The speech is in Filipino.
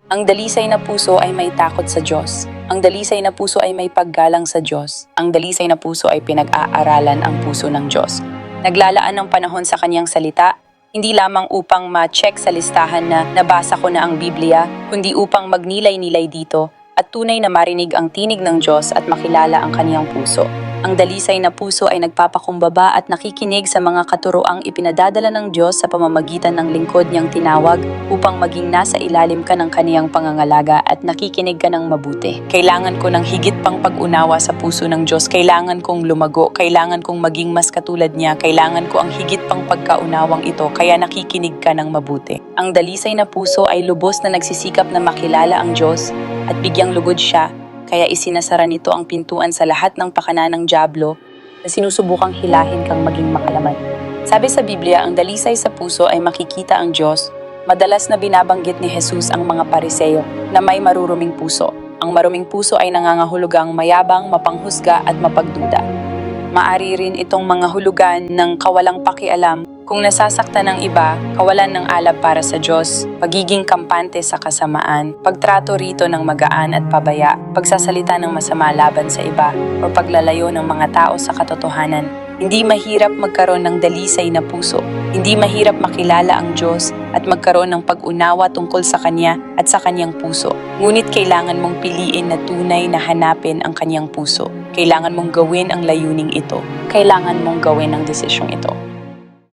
Ang dalisay na puso ay may takot sa Diyos. Ang dalisay na puso ay may paggalang sa Diyos. Ang dalisay na puso ay pinag-aaralan ang puso ng Diyos. Naglalaan ng panahon sa kanyang salita, hindi lamang upang ma-check sa listahan na nabasa ko na ang Biblia, kundi upang magnilay-nilay dito at tunay na marinig ang tinig ng Diyos at makilala ang kaniyang puso. Ang dalisay na puso ay nagpapakumbaba at nakikinig sa mga katuroang ipinadadala ng Diyos sa pamamagitan ng lingkod niyang tinawag upang maging nasa ilalim ka ng kaniyang pangangalaga at nakikinig ka ng mabuti. Kailangan ko ng higit pang pag-unawa sa puso ng Diyos. Kailangan kong lumago. Kailangan kong maging mas katulad niya. Kailangan ko ang higit pang pagkaunawang ito, kaya nakikinig ka ng mabuti. Ang dalisay na puso ay lubos na nagsisikap na makilala ang Diyos at bigyang lugod siya. Kaya isinasara nito ang pintuan sa lahat ng pakana ng dyablo na sinusubukang hilahin kang maging makalaman. Sabi sa Biblia, ang dalisay sa puso ay makikita ang Diyos. Madalas na binabanggit ni Jesus ang mga Pariseo na may maruruming puso. Ang maruming puso ay nangangahulugang mayabang, mapanghusga at mapagduda. Maari rin itong mga hulugan ng kawalang pakialam kung nasasaktan ng iba, kawalan ng alab para sa Diyos, pagiging kampante sa kasamaan, pagtrato rito ng magaan at pabaya, pagsasalita ng masama laban sa iba, o paglalayo ng mga tao sa katotohanan. Hindi mahirap magkaroon ng dalisay na puso. Hindi mahirap makilala ang Diyos at magkaroon ng pag-unawa tungkol sa Kanya at sa Kanyang puso. Ngunit kailangan mong piliin na tunay na hanapin ang Kanyang puso. Kailangan mong gawin ang layuning ito. Kailangan mong gawin ang desisyong ito.